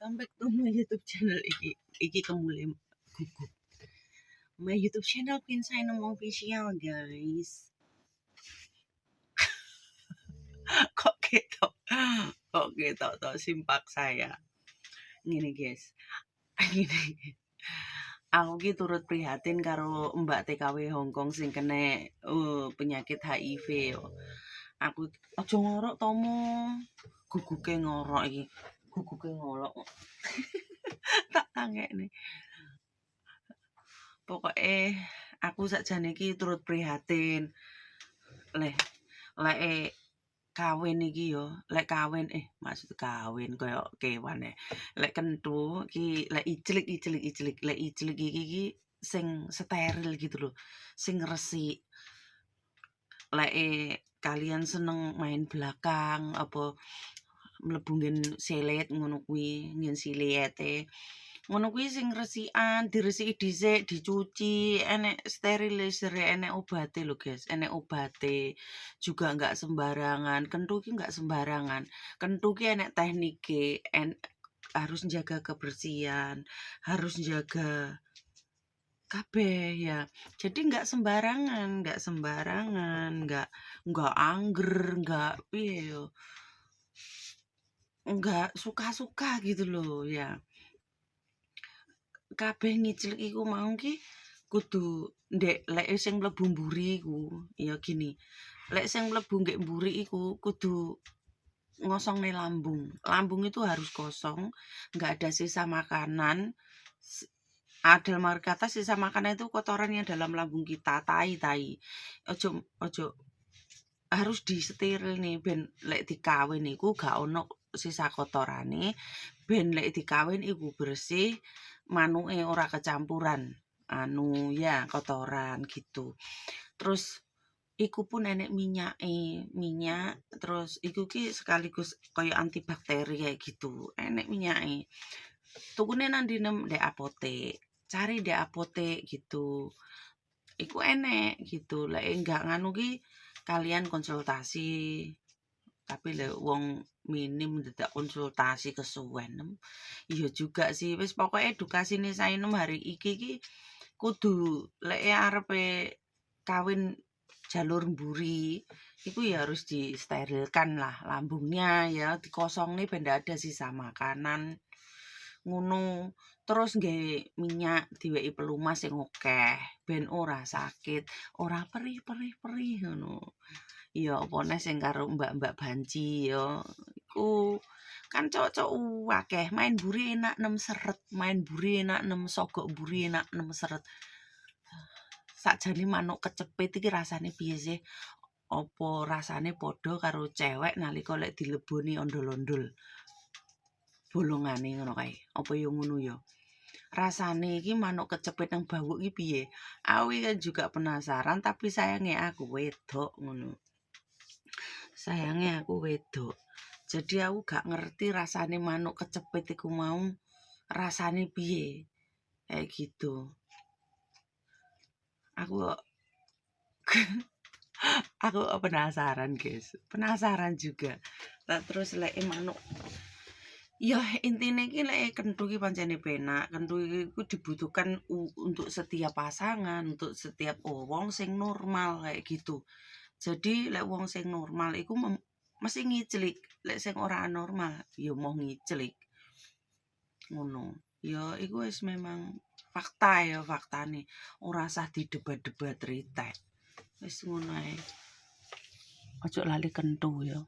welcome back to my YouTube channel iki kemulai gugup. My YouTube channel Queen Sainem Official, guys. Kok gitu toh simpak saya. Ngene guys. Ngene. Aku ki turut prihatin karo Mbak TKW Hongkong sing kena penyakit HIV yo. Aku aja ngorok tomo. Guguke ngorok iki. Guguke ngorok. Tak tangekne. Pokoknya aku sakjane iki turut prihatin. Lek kawin iki yo, lek kawin maksud kawin koyo kewan lek kentu iki lek iclik lek iclik iki sing steril gitu loh, sing resik. Lek kalian seneng main belakang apa mlebu nggen silet ngono kuwi, nggen silete. Ngono kuwi sing resikan, diresiki dhisik, dicuci, enek sterilisir, enek obate lho guys, enek obate. Juga enggak sembarangan, kentu ki enggak sembarangan. Kentu ki enek teknike, harus jaga kebersihan, harus jaga kabeh ya. Jadi enggak sembarangan, enggak angger, enggak piye yo. Enggak suka-suka gitu loh ya. Kabeh ngiclik iku mau ki kudu ndek lek sing mlebu mburi iku ya gini. Lek sing mlebu nggek mburi iku kudu ngosongne lambung. Lambung itu harus kosong, enggak ada sisa makanan. Dalam arti kata sisa makanan itu kotoran yang dalam lambung kita, tai. Ojo harus disteril nih ben lek dikawin iku gak ono sisa kotorane. Ben lek dikawin iku bersih, manuke ora kecampuran kotoran gitu. Terus iku pun enek minyak terus iku ki sekaligus kaya antibakteri kayak gitu. Enek minyake. Tukune nang ndi ndek apotek. Cari ndek apotek gitu. Iku enek gitu. Lek enggak nganu ki kalian konsultasi. Tapi lek wong minim dadak konsultasi kesuwen. Iya juga sih, wis pokoke edukasine Sainem hari iki kudu lek arepe kawin jalur mburi, iku ya harus disterilkan lah lambungnya ya, dikosongne ben ndak ada sisa makanan. Ngono. Terus nggih minyak diweki pelumas sing akeh ben ora sakit, ora perih ngono. Ya apa neh sing karo mbak-mbak banci ya. Iku kan cowok-cowok akeh main mburi enak nem seret, main mburi enak nem sogok mburi enak nem seret. Sakjane manuk kecepit iki rasane piye sih? Apa rasane padha karo cewek nalika lek dileboni ondol-ondol. Bolongane ngono kae. Apa ya ngono ya? Rasane iki manuk kecepit nang bawuk iki piye? Aku kan juga penasaran tapi sayangnya aku wedok ngono. Sayangnya aku wedok. Jadi aku gak ngerti rasane manuk kecepit iku mau rasane piye. Kayak gitu. Aku penasaran guys. Penasaran juga. Terus lek manuk ya intine iki lek kentu iki pancene penak. Kentu iku dibutuhkan untuk setiap pasangan, untuk setiap wong sing normal kayak gitu. Jadi lek wong sing normal iku mesti ngiclik. Lek sing ora normal ya mau ngiclik. Ngono. Ya iku wis memang fakta ya faktane. Ora usah didebat-debat ritek. Wis ngono ae. Ojo lali kentu ya.